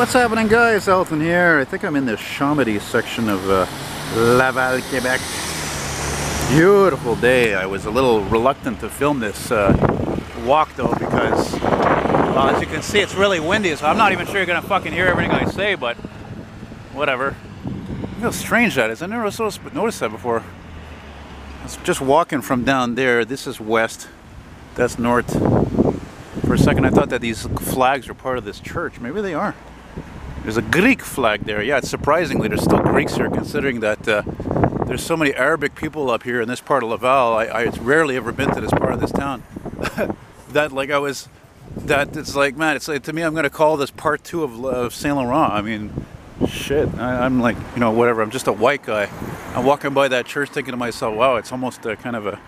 What's happening, guys? Elton here. I think I'm in the Chemin section of Laval, Quebec. Beautiful day. I was a little reluctant to film this walk though because as you can see it's really windy, so I'm not even sure you're gonna fucking hear everything I say, but whatever. Look how strange that is. I never noticed that before. I was just walking from down there. This is west, that's north. For a second I thought that these flags were part of this church. Maybe they are. There's a Greek flag there. Yeah, it's surprisingly there's still Greeks here, considering that there's so many Arabic people up here in this part of Laval. I rarely ever been to this part of this town. It's like, man, it's like, to me, I'm going to call this part 2 of Saint Laurent. I mean, shit. I'm like, you know, whatever. I'm just a white guy. I'm walking by that church thinking to myself, wow, it's almost kind of a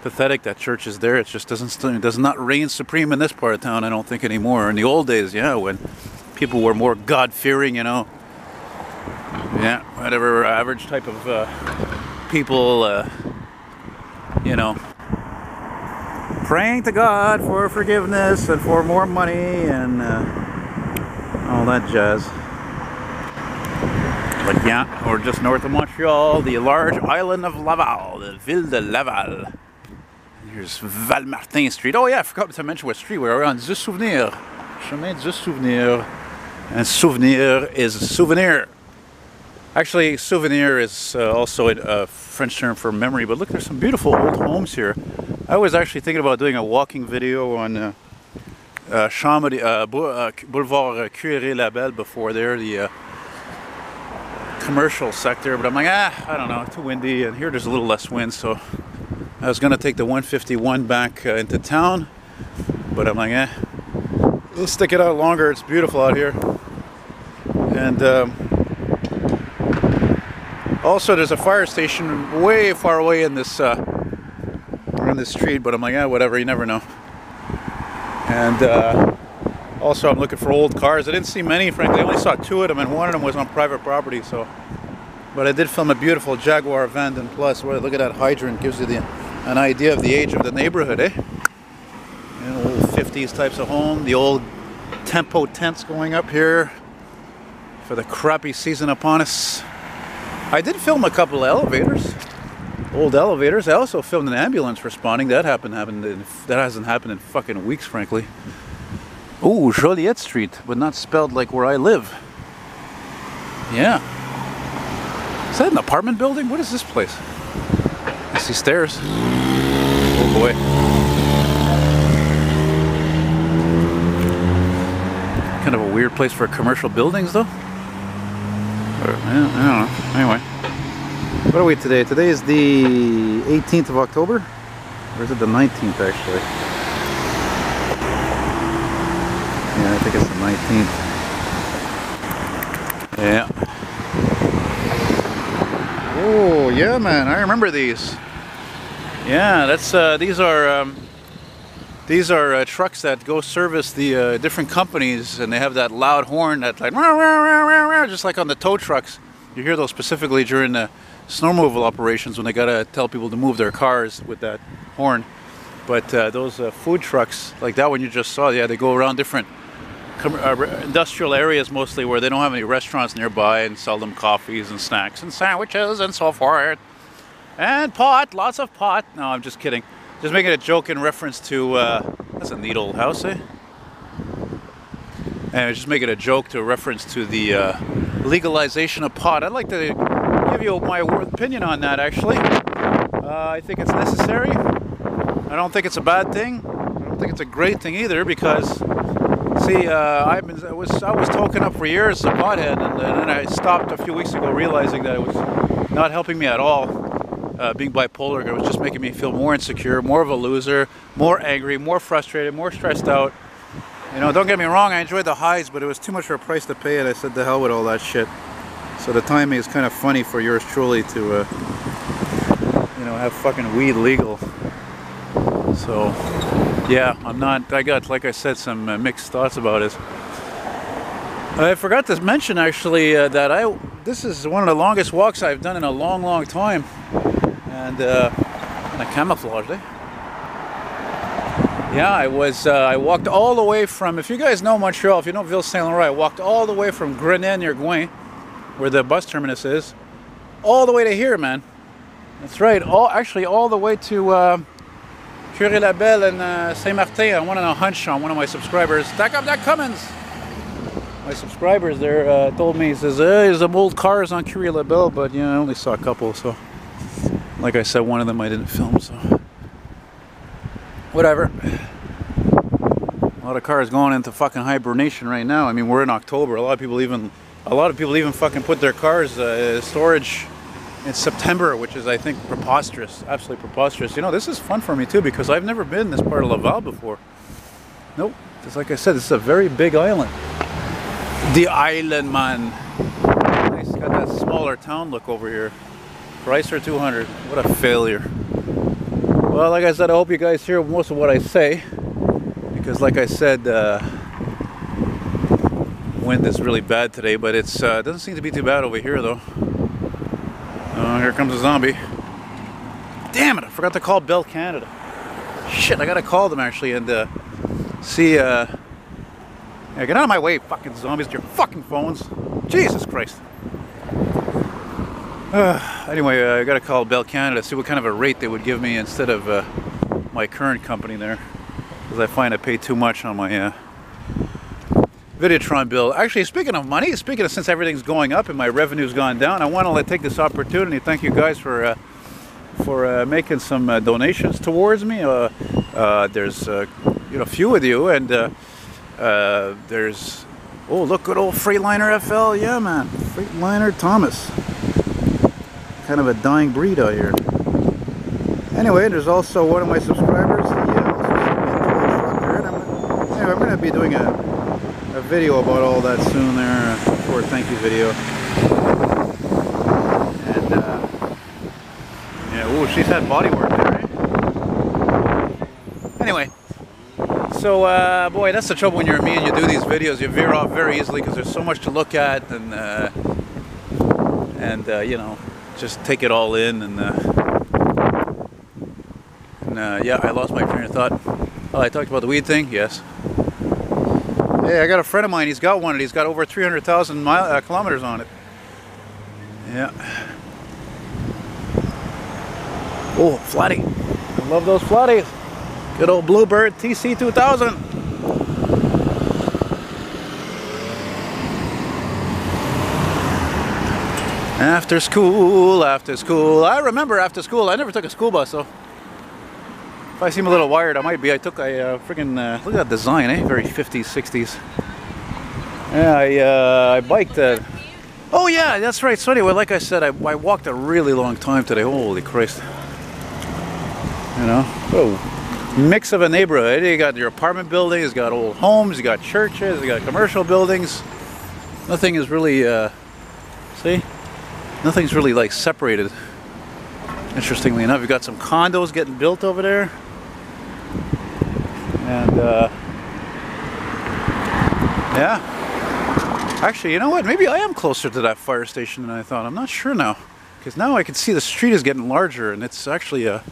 pathetic that church is there. It just does not reign supreme in this part of town, I don't think, anymore. In the old days, yeah, when people were more God-fearing, you know. Yeah, whatever average type of people, you know, praying to God for forgiveness and for more money and all that jazz. But yeah, we're just north of Montreal, the large island of Laval, the Ville de Laval. Here's Valmartin Street. Oh yeah, I forgot to mention what street we are on. The Souvenir. Chemin du Souvenir. And Souvenir is Souvenir. Actually, Souvenir is also a French term for memory, but look, there's some beautiful old homes here. I was actually thinking about doing a walking video on Boulevard Curie-Labelle before there, the commercial sector, but I'm like, I don't know, too windy, and here there's a little less wind, so I was going to take the 151 back into town, but I'm like, we'll stick it out longer. It's beautiful out here. And also there's a fire station way far away in this street, but I'm like, whatever, you never know. And also I'm looking for old cars. I didn't see many, frankly. I only saw 2 of them, and one of them was on private property, so. But I did film a beautiful Jaguar Vanden Plus. Well, look at that hydrant, gives you an idea of the age of the neighborhood, eh? You know, old 50s types of home, the old tempo tents going up here for the crappy season upon us. I did film a couple of elevators, old elevators. I also filmed an ambulance responding. That hasn't happened in fucking weeks, frankly. Ooh, Joliette Street, but not spelled like where I live. Yeah. Is that an apartment building? What is this place? I see stairs. Oh boy. Kind of a weird place for commercial buildings, though. Or, I don't know. Anyway, what are we today? Today is the 18th of October, or is it the 19th actually? Yeah, I think it's the 19th. Yeah. Oh yeah, man! I remember these. Yeah, that's these are trucks that go service the different companies, and they have that loud horn that like just like on the tow trucks. You hear those specifically during the snow removal operations when they gotta tell people to move their cars with that horn. But those food trucks like that one you just saw, yeah, they go around different industrial areas mostly where they don't have any restaurants nearby, and sell them coffees and snacks and sandwiches and so forth. And pot, lots of pot. No, I'm just kidding. Just making a joke in reference to, that's a neat old house, eh? And I was just making a joke to reference to the legalization of pot. I'd like to give you my opinion on that, actually. I think it's necessary. I don't think it's a bad thing. I don't think it's a great thing either, because see, I was token up for years as a pothead, and then I stopped a few weeks ago, realizing that it was not helping me at all. Being bipolar, it was just making me feel more insecure, more of a loser, more angry, more frustrated, more stressed out. You know, don't get me wrong, I enjoyed the highs, but it was too much for a price to pay, and I said, the hell with all that shit. So the timing is kind of funny for yours truly to, you know, have fucking weed legal. So, yeah, I got, like I said, some mixed thoughts about it. I forgot to mention, actually, that this is one of the longest walks I've done in a long, long time. And kind of camouflaged, eh? Yeah, I walked all the way from, if you guys know Montreal, if you know Ville Saint-Laurent, I walked all the way from Grenay near Gouin, where the bus terminus is, all the way to here, man. That's right, actually all the way to Curie-Labelle and Saint-Martin. I went on a hunch on one of my subscribers. Stack up that Cummins! My subscribers there told me, he says, there's some old cars on Curie-Labelle, but I only saw a couple, so like I said, one of them I didn't film, so whatever. A lot of cars going into fucking hibernation right now. I mean, we're in October. A lot of people even fucking put their cars storage in September, which is, I think, preposterous. Absolutely preposterous. This is fun for me too because I've never been in this part of Laval before. Nope. Just like I said, this is a very big island. The island, man. It's got that smaller town look over here. Chrysler 200. What a failure. Well, like I said, I hope you guys hear most of what I say, because like I said, wind is really bad today, but it doesn't seem to be too bad over here though. Here comes a zombie. Damn it, I forgot to call Bell Canada. Shit, I gotta call them actually and see, yeah, get out of my way, fucking zombies, with your fucking phones. Jesus Christ. Anyway, I gotta call Bell Canada, see what kind of a rate they would give me instead of my current company there, because I find I pay too much on my Videotron bill. Actually, speaking of money, since everything's going up and my revenue's gone down, I want to take this opportunity. Thank you guys for making some donations towards me. There's a few of you, and there's, oh look, good old Freightliner FL, yeah man, Freightliner Thomas. Kind of a dying breed out here. Anyway, there's also one of my subscribers. He also sent me a toy instructor, and I'm going to be doing a video about all that soon there, a short thank you video. And yeah, oh, she's had body work there, eh? Anyway, so boy, that's the trouble when you're me and you do these videos. You veer off very easily because there's so much to look at, and just take it all in, and yeah, I lost my train of thought. Oh, I talked about the weed thing. Yes. Hey, I got a friend of mine. He's got one. He's got over 300,000 kilometers on it. Yeah. Oh, flatty. I love those flatties. Good old Bluebird TC 2000. After school, after school. I remember after school. I never took a school bus, so if I seem a little wired, I might be. I friggin' look at that design, eh? Very 50s, 60s. Yeah, I biked. Oh yeah, that's right. So anyway, like I said, I walked a really long time today. Holy Christ! Oh, mix of a neighborhood. You got your apartment buildings, you got old homes, you got churches, you got commercial buildings. Nothing is really, see? Nothing's really like separated. Interestingly enough, you've got some condos getting built over there. And yeah, actually, you know what? Maybe I am closer to that fire station than I thought. I'm not sure now, because now I can see the street is getting larger, and it's actually on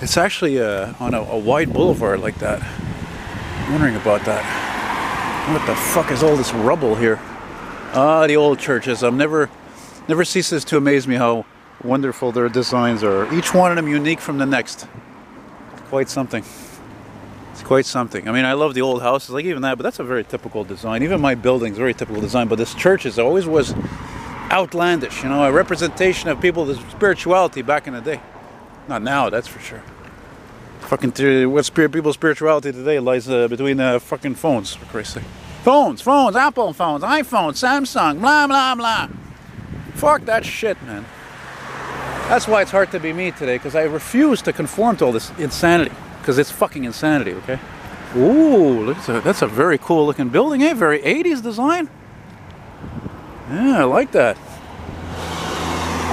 a wide boulevard like that. I'm wondering about that. What the fuck is all this rubble here? Ah, the old churches. Never ceases to amaze me how wonderful their designs are. Each one of them unique from the next. It's quite something. It's quite something. I mean, I love the old houses, like even that, but that's a very typical design. Even my building's very typical design, but this church always was outlandish, a representation of people's spirituality back in the day. Not now, that's for sure. Fucking people's spirituality today lies between fucking phones, for Christ's sake. Phones, Apple phones, iPhone, Samsung, blah, blah, blah. Fuck that shit, man. That's why it's hard to be me today, because I refuse to conform to all this insanity. Because it's fucking insanity, okay? Ooh, that's a very cool looking building, eh? Very 80s design. Yeah, I like that.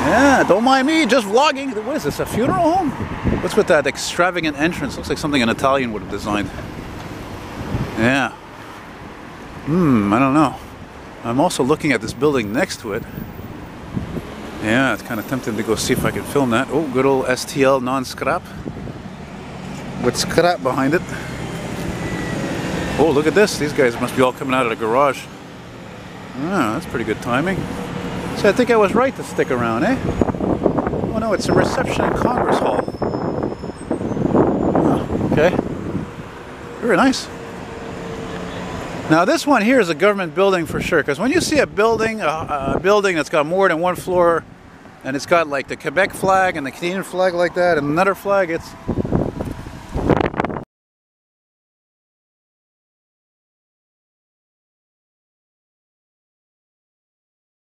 Yeah, don't mind me, just vlogging. What is this, a funeral home? What's with that extravagant entrance? Looks like something an Italian would have designed. Yeah. I don't know. I'm also looking at this building next to it. Yeah, it's kind of tempting to go see if I can film that. Oh, good old STL non-scrap. with scrap behind it. Oh, look at this. These guys must be all coming out of the garage. Ah, that's pretty good timing. So I think I was right to stick around, eh? Oh no, it's a reception in Congress Hall. Oh, okay. Very nice. Now this one here is a government building for sure, because when you see a building that's got more than one floor, and it's got like the Quebec flag and the Canadian flag like that, and another flag, it's...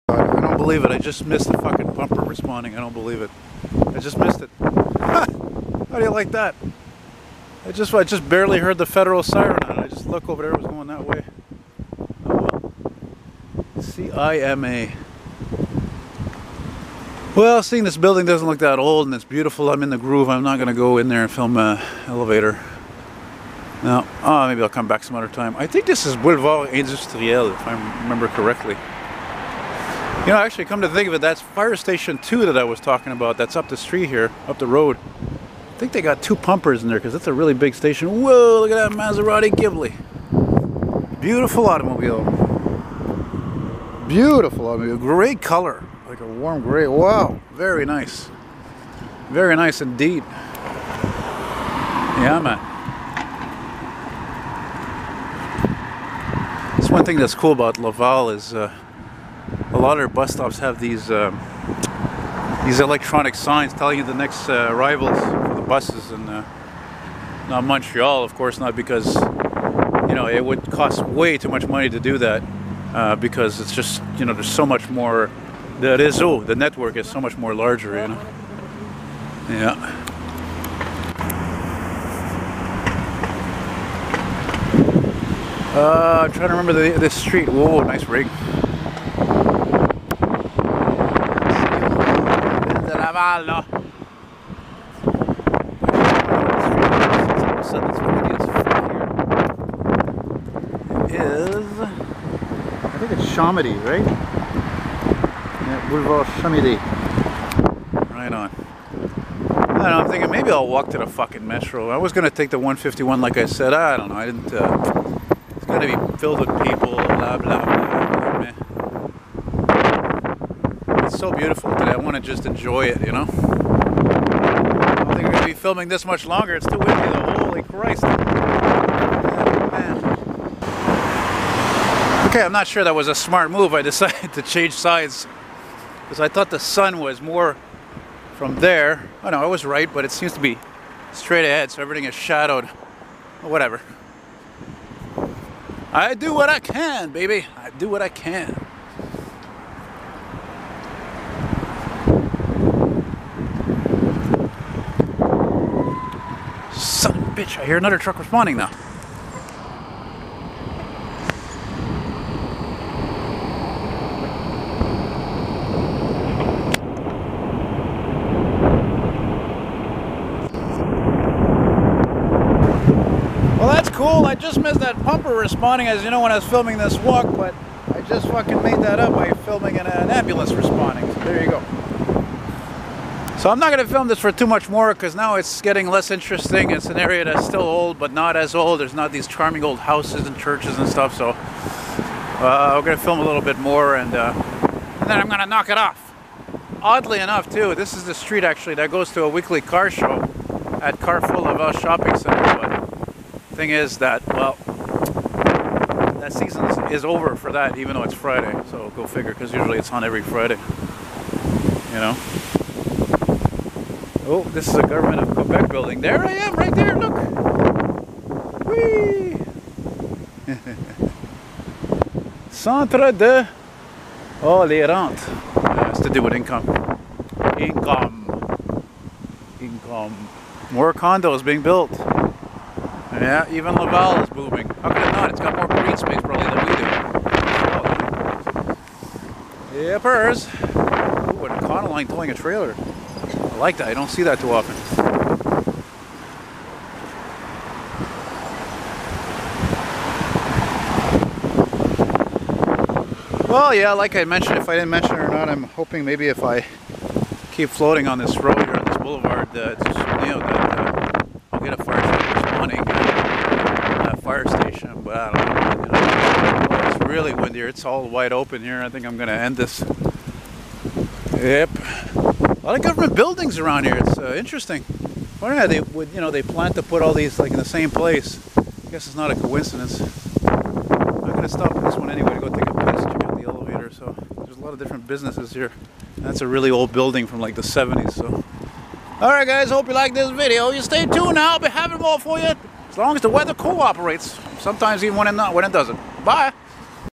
I don't believe it. I just missed the fucking bumper responding. I don't believe it. I just missed it. How do you like that? I just barely heard the federal siren on it. I just look over there, it was going that way. Oh well. CIMA. Well, seeing this building doesn't look that old and it's beautiful. I'm in the groove. I'm not going to go in there and film an elevator. No. Oh, maybe I'll come back some other time. I think this is Boulevard Industriel, if I remember correctly. You know, actually, come to think of it, that's Fire Station 2 that I was talking about. That's up the street here, up the road. I think they got 2 pumpers in there because that's a really big station. Whoa, look at that Maserati Ghibli. Beautiful automobile. Beautiful automobile. Great color. Like a warm gray. Wow. Very nice. Very nice indeed. Yeah, man. That's one thing that's cool about Laval is a lot of their bus stops have these electronic signs telling you the next arrivals for the buses, and not Montreal, of course, not because, you know, it would cost way too much money to do that, because it's just, you know, there's so much more, the réseau, the network is so much more larger, you know. Yeah. I'm trying to remember the street. Whoa, nice rig. Laval. It is, I think it's Chemin, right? Yeah, Boulevard Chemin. Right on. I don't know, I'm thinking maybe I'll walk to the fucking metro. I was going to take the 151 like I said. I don't know, I didn't, it's going to be filled with people, blah, blah, blah, blah, man. It's so beautiful today, I want to just enjoy it, you know? I don't think I'm going to be filming this much longer, it's too windy though, holy Christ. Man. Okay, I'm not sure that was a smart move. I decided to change sides because I thought the sun was more from there. Oh no, I was right, but it seems to be straight ahead, so everything is shadowed. Whatever. I do what I can, baby. I do what I can. Son of a bitch, I hear another truck responding now. Cool, I just missed that pumper responding, as you know, when I was filming this walk, but I just fucking made that up by filming an ambulance responding. So there you go. So I'm not going to film this for too much more because now it's getting less interesting. It's an area that's still old, but not as old. There's not these charming old houses and churches and stuff, so we're going to film a little bit more, and then I'm going to knock it off. Oddly enough, too, this is the street actually that goes to a weekly car show at Carrefour Laval Shopping Center, but thing is that, well, that season is over for that, even though it's Friday, so go figure, because usually it's on every Friday, you know. Oh, this is a Government of Quebec building. There I am, right there, look. Whee! Centre de... Oh, les rentes. Has to do with income. Income. More condos being built. Yeah, even Laval is booming. How can it not? It's got more green space probably than we do. Oh. Yippers. Ooh, an Econoline towing a trailer. I like that. I don't see that too often. Well, yeah, like I mentioned, if I didn't mention it or not, I'm hoping maybe if I keep floating on this road here, on this boulevard, that, you know, that I'll get a fire truck but I don't know. You know, it's really windy here. It's all wide open here. I think I'm going to end this. Yep. A lot of government buildings around here. It's interesting. I wonder how they would, you know, they plan to put all these like in the same place. I guess it's not a coincidence. I'm going to stop at this one anyway to go take a piss, check out the elevator. So there's a lot of different businesses here. That's a really old building from like the 70s. So, all right, guys. Hope you like this video. You stay tuned now. I'll be having more for you as long as the weather cooperates. Sometimes even when it doesn't. Bye.